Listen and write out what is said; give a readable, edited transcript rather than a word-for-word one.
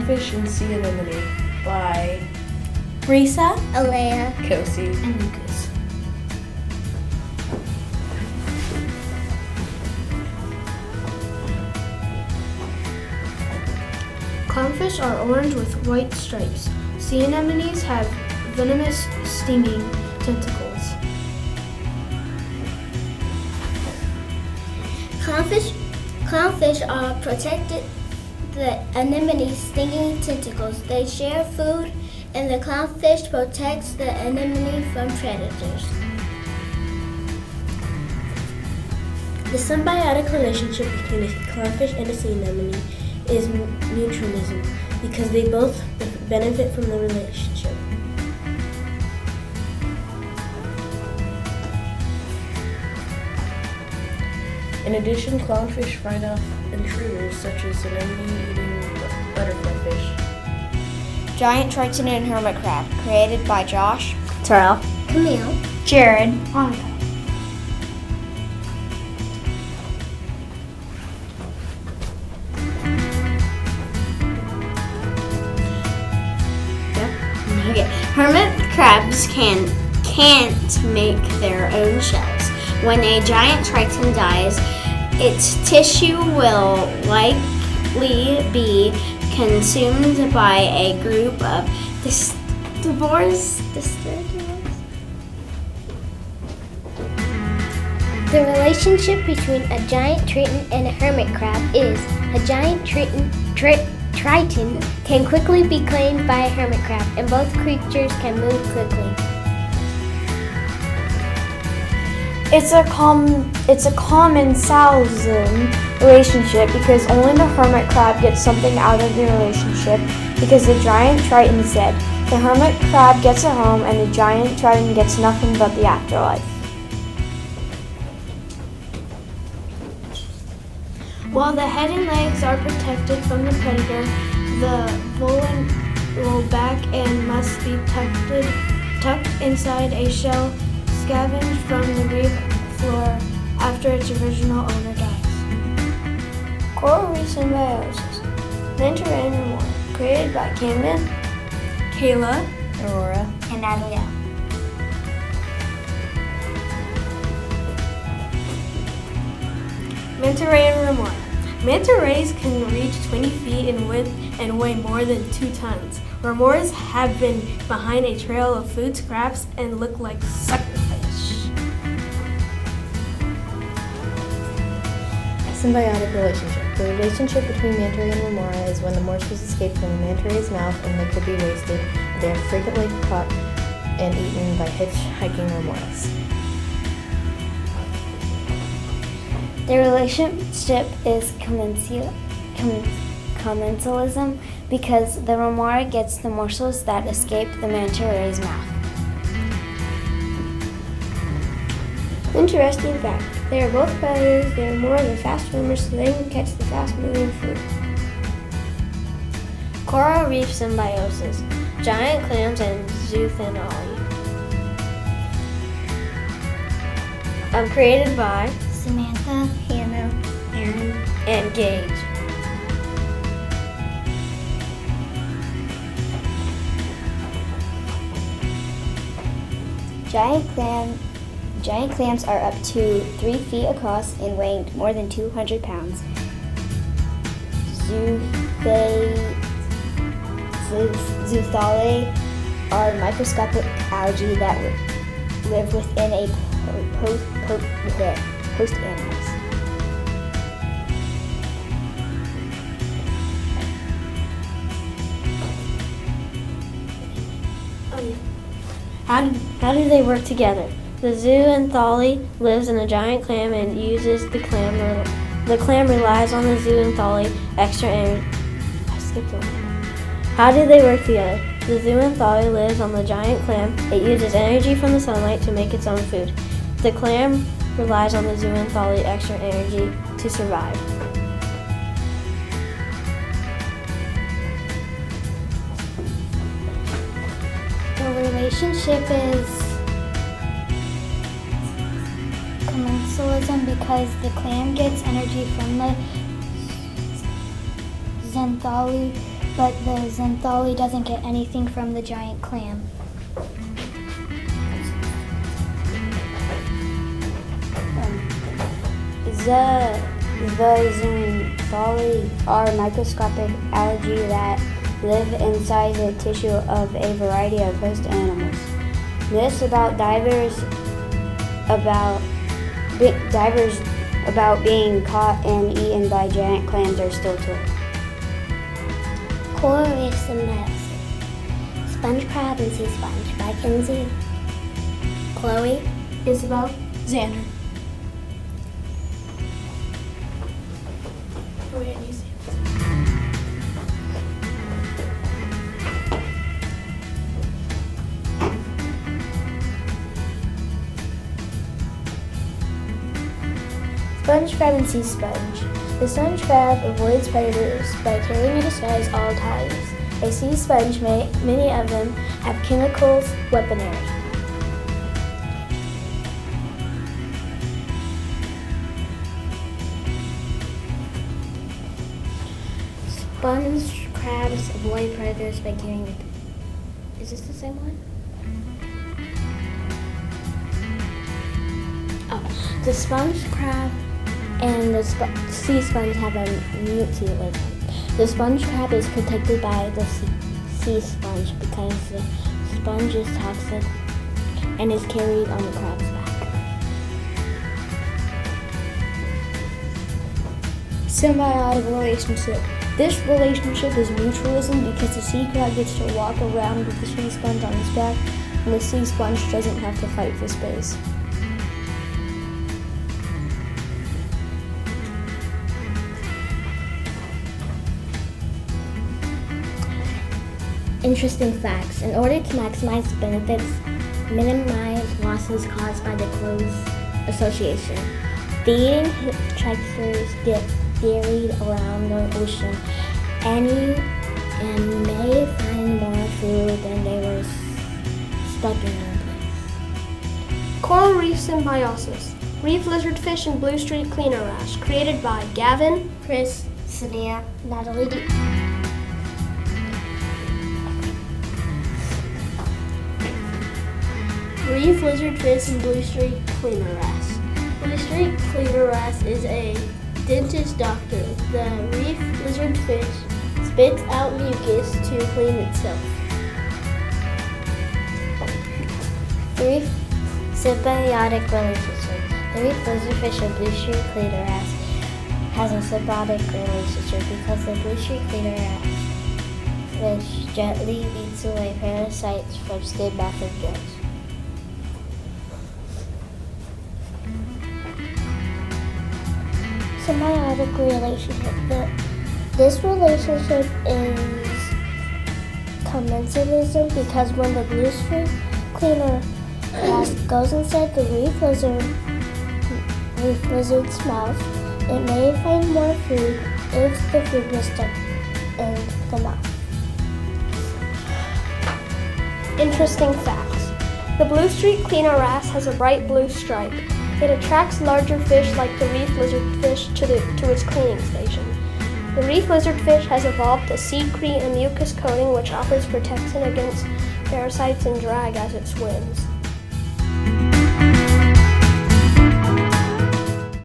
Clownfish and Sea Anemone by Risa, Alea, Kosi. and Lucas. Clownfish are orange with white stripes. Sea anemones have venomous, stinging tentacles. Clownfish are protected the anemone's stinging tentacles. They share food, and the clownfish protects the anemone from predators. The symbiotic relationship between a clownfish and a sea anemone is mutualism because they both benefit from the relationship. In addition, clownfish fight off intruders such as anemone-eating butterfly fish. Giant triton and hermit crab, created by Josh, Terrell, Camille, Jared, Monica. Okay. Hermit crabs can't make their own shells. When a giant triton dies, its tissue will likely be consumed by a group of disturbers. The relationship between a giant triton and a hermit crab is a giant triton can quickly be claimed by a hermit crab, and both creatures can move quickly. It's a commensalism relationship because only the hermit crab gets something out of the relationship because the giant triton is dead. The hermit crab gets a home and the giant triton gets nothing but the afterlife. While the head and legs are protected from the predator, the vulnerable back end must be tucked inside a shell scavenged from the reef floor after its original owner dies. Coral Reef Symbiosis. Mentor and Reward. Created by Camden, Kayla, Aurora, and Natalia. Manta ray and remora. Manta rays can reach 20 feet in width and weigh more than 2 tons. Remoras have been behind a trail of food scraps and look like suckerfish. Symbiotic relationship. The relationship between manta ray and remora is when the morsels escape from the manta ray's mouth and they could be wasted. They are frequently caught and eaten by hitchhiking remoras. The relationship is commensalism because the remora gets the morsels that escape the manta ray's mouth. Interesting fact. They are both predators. They are more than fast swimmers, so they can catch the fast-moving food. Coral Reef Symbiosis. Giant clams and zoothanology. Created by Samantha, Hannah, Aaron, and Gage. Giant clams are up to 3 feet across and weighing more than 200 pounds. Zoothalae are microscopic algae that live within a host animals. How do they work together? The zooanthale lives in a giant clam and uses the clam. The clam relies on the zooanthale extra energy. I skipped one. How do they work together? The zooanthale lives on the giant clam. It uses energy from the sunlight to make its own food. The clam relies on the zooanthale extra energy to survive. the relationship is commensalism because the clam gets energy from the xanthale but the xanthale doesn't get anything from the giant clam. The xanthale are microscopic algae that live inside the tissue of a variety of host animals. Myths about divers about being caught and eaten by giant clams are still told. Coral reef symbiosis. Sponge crab and sea sponge by Kinsey, Chloe, Isabel. Xander. Oh, yeah, you see. Sponge crab and sea sponge. The sponge crab avoids predators by carrying a disguise all times. A sea sponge many of them have chemicals weaponry. Sponge crabs avoid predators by carrying. Is this the same one? Oh, the sponge crab and the sea sponge have a mutiny with them. The sponge crab is protected by the sea sponge because the sponge is toxic and is carried on the crab's back. Symbiotic relationship. This relationship is mutualism because the sea crab gets to walk around with the sea sponge on his back and the sea sponge doesn't have to fight for space. Interesting facts. In order to maximize benefits, minimize losses caused by the close association, feeding hitchhikers get ferried around the ocean and may find more food than they were stuck in one place. Coral reef symbiosis. Reef lizardfish and blue streak cleaner wrasse. Created by Gavin, Chris, Sania, Natalie D. Reef lizardfish and blue streak cleaner wrasse. Blue streak cleaner wrasse is a dentist doctor. The reef lizardfish spits out mucus to clean itself. The reef symbiotic relationship. The reef lizardfish and blue streak cleaner wrasse has a symbiotic relationship because the blue streak cleaner wrasse fish gently eats away parasites from skin, mouth, and gills. Symbiotic relationship. This relationship is commensalism because when the blue streak cleaner wrasse goes inside the reef lizard's mouth, it may find more food if the food was stuck in the mouth. interesting facts. The blue streak cleaner wrasse has a bright blue stripe. It attracts larger fish like the reef lizardfish to its cleaning station. The reef lizardfish has evolved a secrete and mucus coating which offers protection against parasites and drag as it swims.